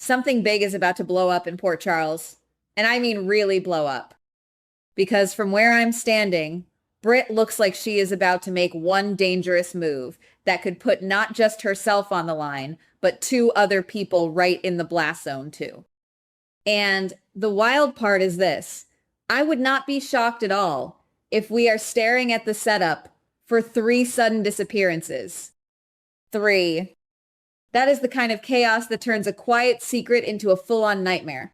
Something big is about to blow up in Port Charles. And I mean really blow up. Because from where I'm standing, Britt looks like she is about to make one dangerous move that could put not just herself on the line, but two other people right in the blast zone too. And the wild part is this. I would not be shocked at all if we are staring at the setup for three sudden disappearances. Three. That is the kind of chaos that turns a quiet secret into a full-on nightmare.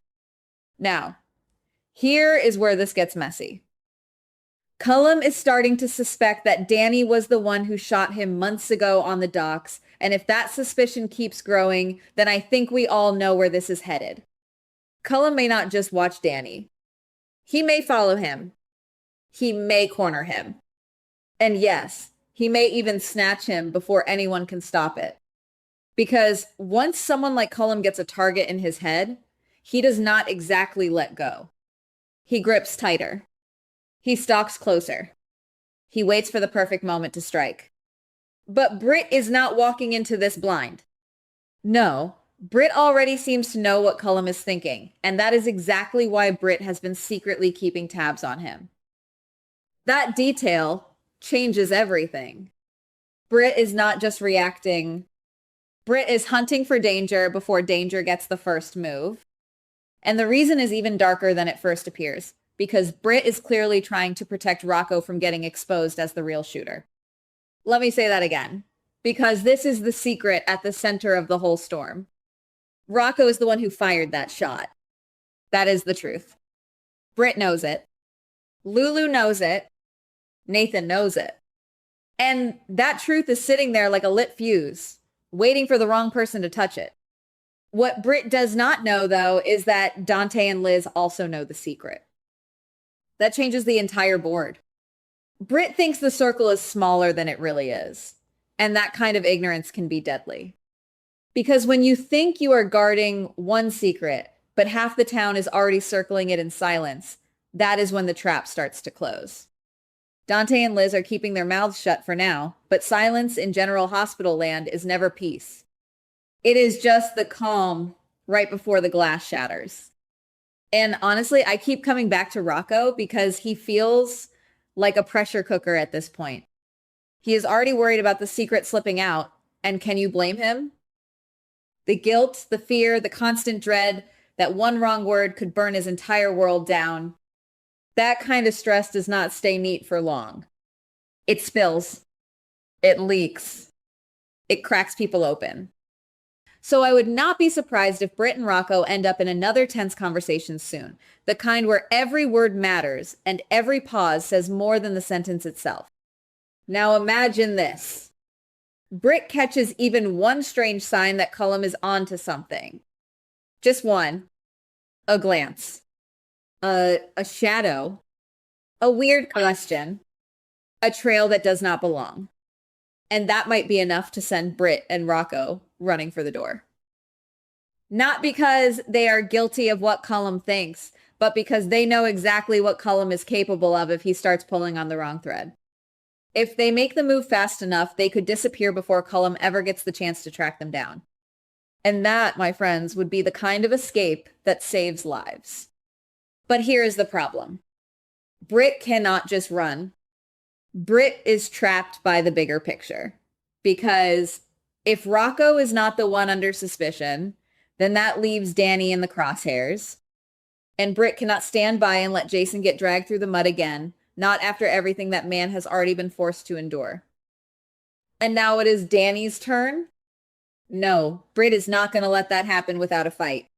Now, here is where this gets messy. Cullum is starting to suspect that Danny was the one who shot him months ago on the docks, and if that suspicion keeps growing, then I think we all know where this is headed. Cullum may not just watch Danny. He may follow him. He may corner him. And yes, he may even snatch him before anyone can stop it. Because once someone like Cullum gets a target in his head, he does not exactly let go. He grips tighter. He stalks closer. He waits for the perfect moment to strike. But Britt is not walking into this blind. No, Britt already seems to know what Cullum is thinking, and that is exactly why Britt has been secretly keeping tabs on him. That detail changes everything. Britt is not just reacting. Britt is hunting for danger before danger gets the first move. And the reason is even darker than it first appears, because Britt is clearly trying to protect Rocco from getting exposed as the real shooter. Let me say that again, because this is the secret at the center of the whole storm. Rocco is the one who fired that shot. That is the truth. Britt knows it. Lulu knows it. Nathan knows it. And that truth is sitting there like a lit fuse, waiting for the wrong person to touch it. What Britt does not know, though, is that Dante and Liz also know the secret. That changes the entire board. Britt thinks the circle is smaller than it really is, and that kind of ignorance can be deadly. Because when you think you are guarding one secret, but half the town is already circling it in silence, that is when the trap starts to close. Dante and Liz are keeping their mouths shut for now, but silence in General Hospital land is never peace. It is just the calm right before the glass shatters. And honestly, I keep coming back to Rocco because he feels like a pressure cooker at this point. He is already worried about the secret slipping out, and can you blame him? The guilt, the fear, the constant dread that one wrong word could burn his entire world down. That kind of stress does not stay neat for long. It spills. It leaks. It cracks people open. So I would not be surprised if Britt and Rocco end up in another tense conversation soon, the kind where every word matters and every pause says more than the sentence itself. Now imagine this. Britt catches even one strange sign that Cullum is onto something. Just one. A glance. A shadow. A weird question. A trail that does not belong. And that might be enough to send Britt and Rocco running for the door. Not because they are guilty of what Cullum thinks, but because they know exactly what Cullum is capable of if he starts pulling on the wrong thread. If they make the move fast enough, they could disappear before Cullum ever gets the chance to track them down. And that, my friends, would be the kind of escape that saves lives. But here is the problem. Britt cannot just run. Britt is trapped by the bigger picture. Because if Rocco is not the one under suspicion, then that leaves Danny in the crosshairs. And Britt cannot stand by and let Jason get dragged through the mud again, not after everything that man has already been forced to endure. And now it is Danny's turn? No, Britt is not going to let that happen without a fight.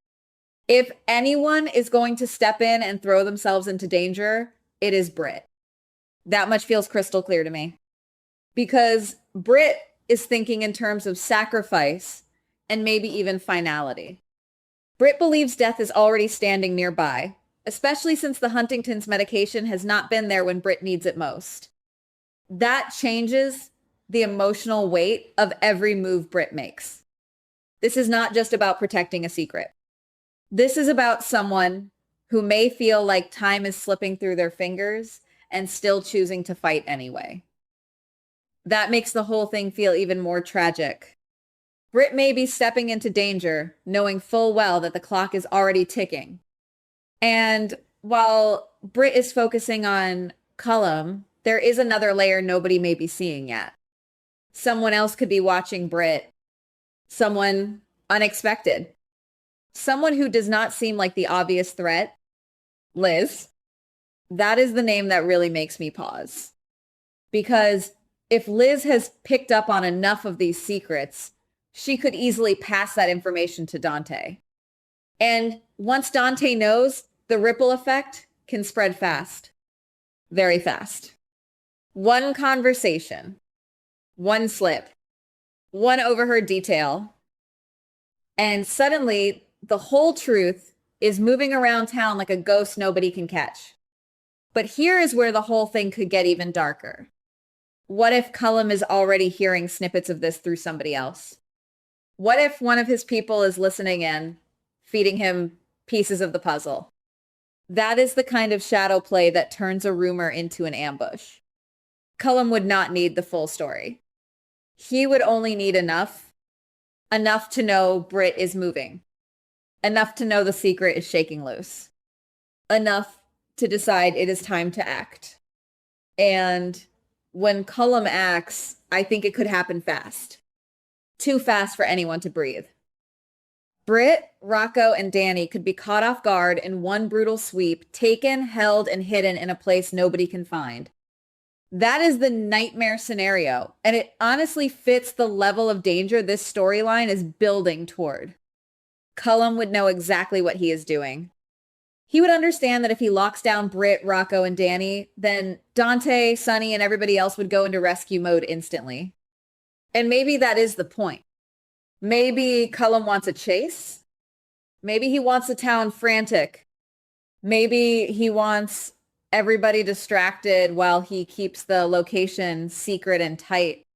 If anyone is going to step in and throw themselves into danger, it is Britt. That much feels crystal clear to me. Because Britt is thinking in terms of sacrifice and maybe even finality. Britt believes death is already standing nearby, especially since the Huntington's medication has not been there when Britt needs it most. That changes the emotional weight of every move Britt makes. This is not just about protecting a secret. This is about someone who may feel like time is slipping through their fingers and still choosing to fight anyway. That makes the whole thing feel even more tragic. Britt may be stepping into danger, knowing full well that the clock is already ticking. And while Britt is focusing on Cullum, there is another layer nobody may be seeing yet. Someone else could be watching Britt. Someone unexpected. Someone who does not seem like the obvious threat. Liz. That is the name that really makes me pause. Because if Liz has picked up on enough of these secrets, she could easily pass that information to Dante. And once Dante knows, the ripple effect can spread fast. Very fast. One conversation, one slip, one overheard detail, and suddenly the whole truth is moving around town like a ghost nobody can catch. But here is where the whole thing could get even darker. What if Cullum is already hearing snippets of this through somebody else? What if one of his people is listening in, feeding him pieces of the puzzle? That is the kind of shadow play that turns a rumor into an ambush. Cullum would not need the full story. He would only need enough to know Britt is moving, enough to know the secret is shaking loose, enough to decide it is time to act. And when Cullum acts, I think it could happen fast. Too fast for anyone to breathe. Britt, Rocco, and Danny could be caught off guard in one brutal sweep, taken, held, and hidden in a place nobody can find. That is the nightmare scenario, and it honestly fits the level of danger this storyline is building toward. Cullum would know exactly what he is doing. He would understand that if he locks down Britt, Rocco, and Danny, then Dante, Sonny, and everybody else would go into rescue mode instantly. And maybe that is the point. Maybe Cullum wants a chase. Maybe he wants the town frantic. Maybe he wants everybody distracted while he keeps the location secret and tight.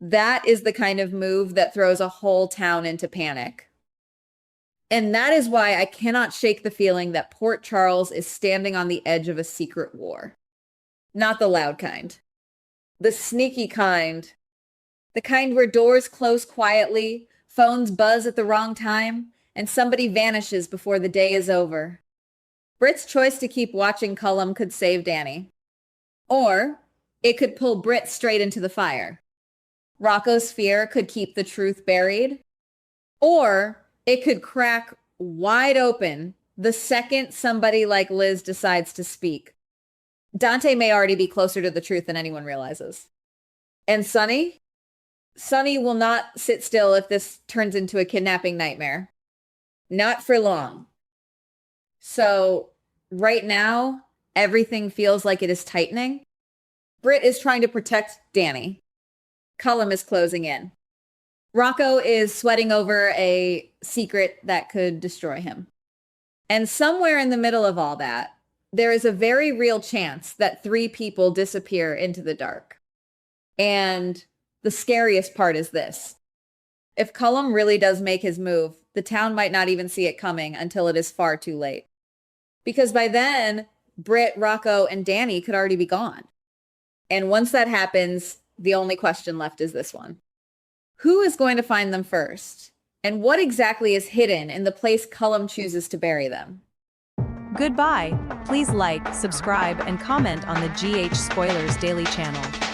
That is the kind of move that throws a whole town into panic. And that is why I cannot shake the feeling that Port Charles is standing on the edge of a secret war. Not the loud kind. The sneaky kind. The kind where doors close quietly, phones buzz at the wrong time, and somebody vanishes before the day is over. Britt's choice to keep watching Cullum could save Danny. Or it could pull Britt straight into the fire. Rocco's fear could keep the truth buried. Or it could crack wide open the second somebody like Liz decides to speak. Dante may already be closer to the truth than anyone realizes. And Sonny? Sonny will not sit still if this turns into a kidnapping nightmare. Not for long. So right now, everything feels like it is tightening. Britt is trying to protect Danny. Cullum is closing in. Rocco is sweating over a secret that could destroy him. And somewhere in the middle of all that, there is a very real chance that 3 people disappear into the dark. And the scariest part is this. If Cullum really does make his move, the town might not even see it coming until it is far too late. Because by then, Britt, Rocco, and Danny could already be gone. And once that happens, the only question left is this one. Who is going to find them first? And what exactly is hidden in the place Cullum chooses to bury them? Goodbye. Please like, subscribe, and comment on the GH Spoilers Daily channel.